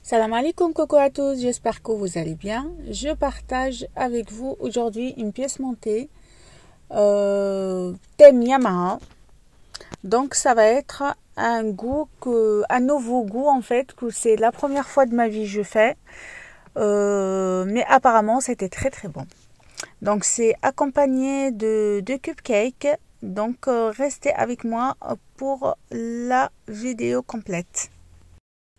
Salam alaikum, coucou à tous, j'espère que vous allez bien. Je partage avec vous aujourd'hui une pièce montée thème Yamaha. Donc ça va être un nouveau goût en fait, que c'est la première fois de ma vie que je fais. Mais apparemment c'était très bon. Donc c'est accompagné de cupcakes. Donc restez avec moi pour la vidéo complète.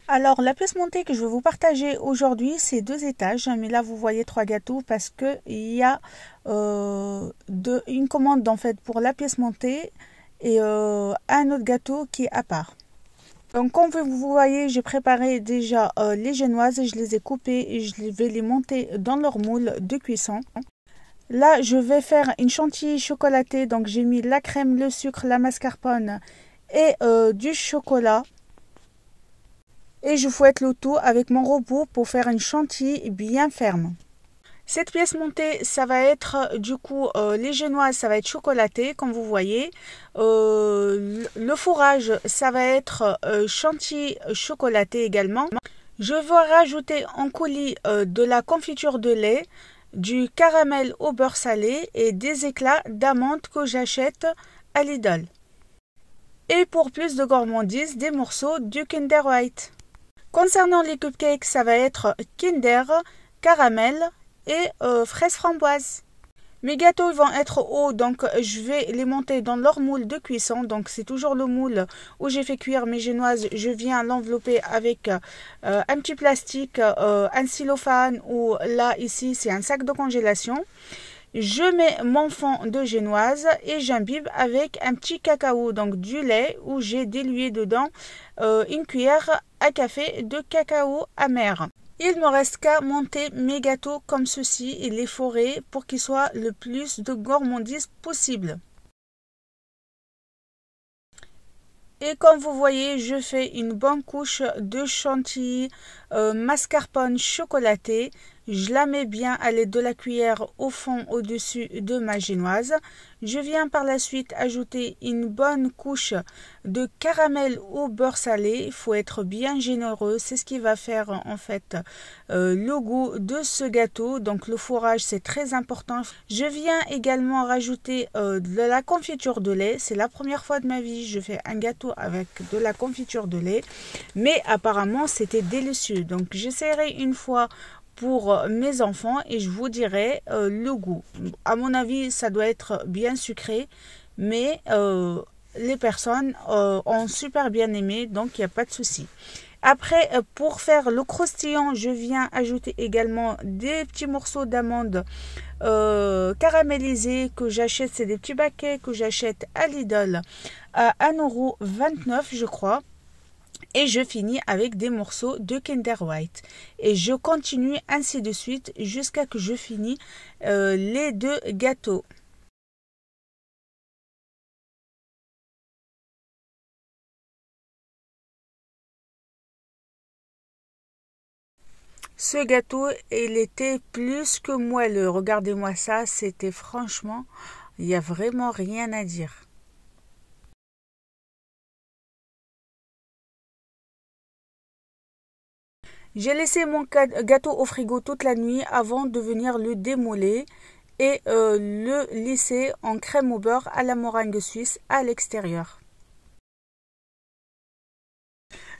Alors, la pièce montée que je vais vous partager aujourd'hui, c'est 2 étages. Mais là, vous voyez 3 gâteaux parce qu'il y a une commande en fait pour la pièce montée et un autre gâteau qui est à part. Donc, comme vous voyez, j'ai préparé déjà les génoises. Je les ai coupées et je vais les monter dans leur moule de cuisson. Là, je vais faire une chantilly chocolatée. Donc, j'ai mis la crème, le sucre, la mascarpone et du chocolat. Et je fouette le tout avec mon robot pour faire une chantilly bien ferme. Cette pièce montée, ça va être du coup les génoises, ça va être chocolaté comme vous voyez. Le fourrage, ça va être chantilly chocolaté également. Je vais rajouter en coulis de la confiture de lait, du caramel au beurre salé et des éclats d'amandes que j'achète à Lidl. Et pour plus de gourmandise, des morceaux du Kinder White. Concernant les cupcakes, ça va être Kinder, caramel et fraises framboises. Mes gâteaux vont être hauts, donc je vais les monter dans leur moule de cuisson. Donc c'est toujours le moule où j'ai fait cuire mes génoises. Je viens l'envelopper avec un petit plastique, un cellophane ou là ici c'est un sac de congélation. Je mets mon fond de génoise et j'imbibe avec un petit cacao, donc du lait où j'ai dilué dedans une cuillère à café de cacao amer. Il me reste qu'à monter mes gâteaux comme ceci et les forer pour qu'ils soient le plus de gourmandise possible. Et comme vous voyez, je fais une bonne couche de chantilly mascarpone chocolaté. Je la mets bien à l'aide de la cuillère au fond au-dessus de ma génoise. Je viens par la suite ajouter une bonne couche de caramel au beurre salé. Il faut être bien généreux, c'est ce qui va faire en fait le goût de ce gâteau. Donc le fourrage c'est très important. Je viens également rajouter de la confiture de lait. C'est la première fois de ma vie que je fais un gâteau avec de la confiture de lait. Mais apparemment c'était délicieux. Donc j'essaierai une fois pour mes enfants et je vous dirai le goût. À mon avis, ça doit être bien sucré, mais les personnes ont super bien aimé, donc il n'y a pas de souci. Après, pour faire le croustillant, je viens ajouter également des petits morceaux d'amandes caramélisées que j'achète. C'est des petits paquets que j'achète à Lidl à 1,29 € je crois. Et je finis avec des morceaux de Kinder White. Et je continue ainsi de suite jusqu'à que je finis les 2 gâteaux. Ce gâteau, il était plus que moelleux. Regardez-moi ça, c'était franchement, il n'y a vraiment rien à dire. J'ai laissé mon gâteau au frigo toute la nuit avant de venir le démoler et le lisser en crème au beurre à la meringue suisse à l'extérieur.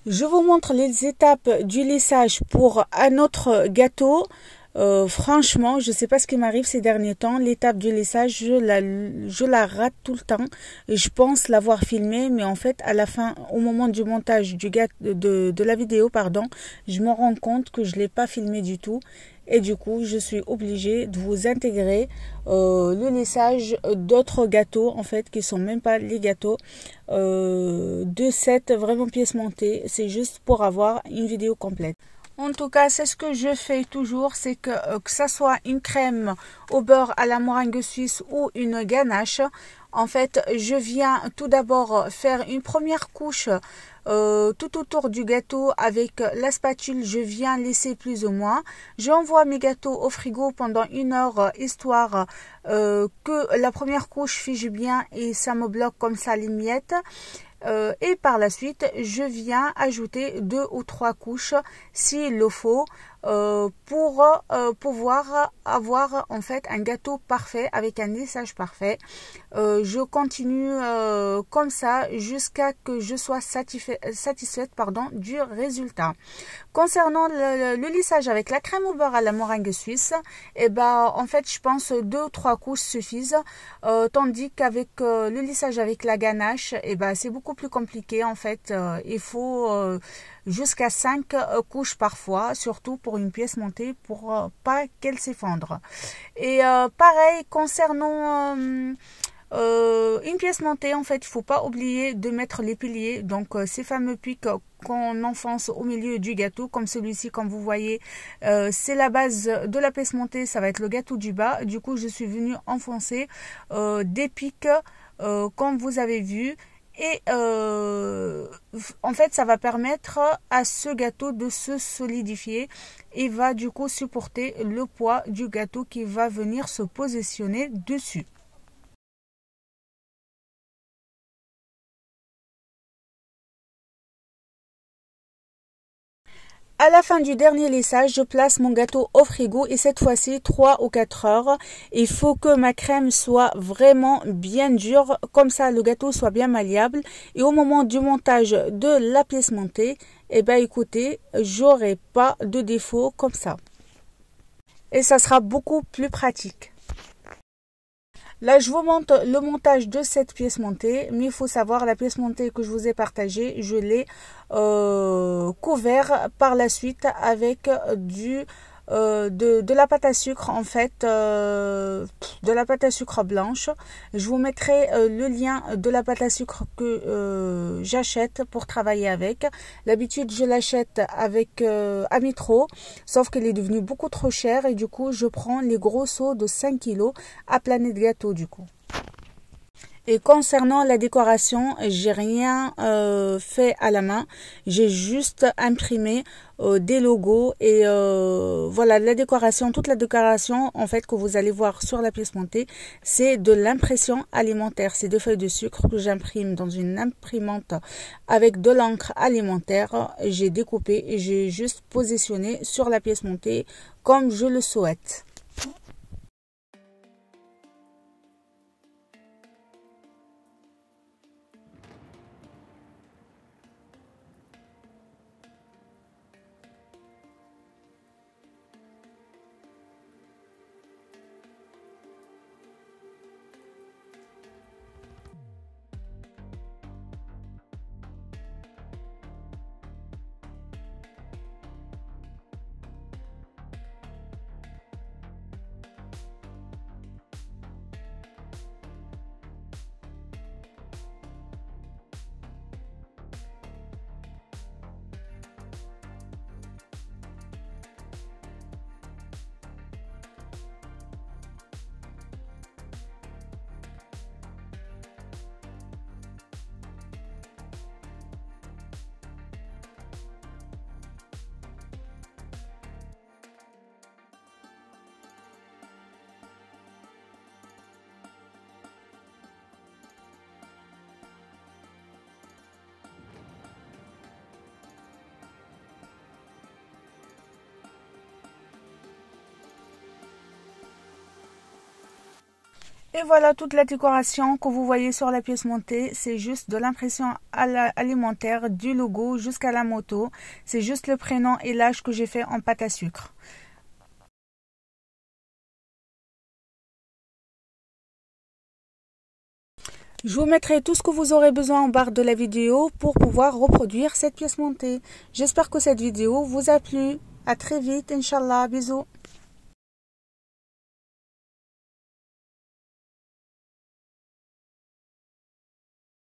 Je vous montre les étapes du lissage pour un autre gâteau. Franchement, je ne sais pas ce qui m'arrive ces derniers temps. L'étape du lissage, je la rate tout le temps. Et je pense l'avoir filmé, mais en fait, à la fin, au moment du montage de la vidéo, pardon, je me rends compte que je ne l'ai pas filmé du tout. Et du coup, je suis obligée de vous intégrer le lissage d'autres gâteaux, en fait, qui sont même pas les gâteaux de cette vraiment pièce montée. C'est juste pour avoir une vidéo complète. En tout cas, c'est ce que je fais toujours, c'est que ça soit une crème au beurre à la meringue suisse ou une ganache. En fait, je viens tout d'abord faire une première couche tout autour du gâteau avec la spatule. Je viens laisser plus ou moins. J'envoie mes gâteaux au frigo pendant 1 heure histoire que la première couche fige bien et ça me bloque comme ça les miettes. Et par la suite, je viens ajouter 2 ou 3 couches s'il le faut pour pouvoir avoir en fait un gâteau parfait avec un lissage parfait. Je continue comme ça jusqu'à que je sois satisfaite du résultat. Concernant le lissage avec la crème au beurre à la meringue suisse, et ben en fait je pense 2 ou 3 couches suffisent, tandis qu'avec le lissage avec la ganache, et ben c'est beaucoup plus compliqué en fait. Il faut jusqu'à 5 couches parfois, surtout pour une pièce montée, pour pas qu'elle s'effondre. Et pareil concernant une pièce montée, en fait, il faut pas oublier de mettre les piliers, donc ces fameux pics qu'on enfonce au milieu du gâteau, comme celui-ci, comme vous voyez, c'est la base de la pièce montée, ça va être le gâteau du bas. Du coup, je suis venue enfoncer des pics comme vous avez vu. Et en fait, ça va permettre à ce gâteau de se solidifier et va du coup supporter le poids du gâteau qui va venir se positionner dessus. À la fin du dernier lissage, je place mon gâteau au frigo et cette fois-ci 3 ou 4 heures. Il faut que ma crème soit vraiment bien dure, comme ça le gâteau soit bien malléable. Et au moment du montage de la pièce montée, eh ben écoutez, j'aurai pas de défaut comme ça. Et ça sera beaucoup plus pratique. Là, je vous montre le montage de cette pièce montée, mais il faut savoir, la pièce montée que je vous ai partagée, je l'ai couvert par la suite avec de la pâte à sucre, en fait, de la pâte à sucre blanche. Je vous mettrai le lien de la pâte à sucre que j'achète pour travailler avec. D'habitude, je l'achète avec Amitro, sauf qu'elle est devenue beaucoup trop chère et du coup, je prends les gros seaux de 5 kg à Planète Gâteau du coup. Et concernant la décoration, j'ai rien fait à la main, j'ai juste imprimé des logos et voilà la décoration, toute la décoration en fait que vous allez voir sur la pièce montée, c'est de l'impression alimentaire, c'est 2 feuilles de sucre que j'imprime dans une imprimante avec de l'encre alimentaire. J'ai découpé et j'ai juste positionné sur la pièce montée comme je le souhaite. Et voilà toute la décoration que vous voyez sur la pièce montée. C'est juste de l'impression alimentaire, du logo jusqu'à la moto. C'est juste le prénom et l'âge que j'ai fait en pâte à sucre. Je vous mettrai tout ce que vous aurez besoin en barre de la vidéo pour pouvoir reproduire cette pièce montée. J'espère que cette vidéo vous a plu. À très vite, Inch'Allah. Bisous.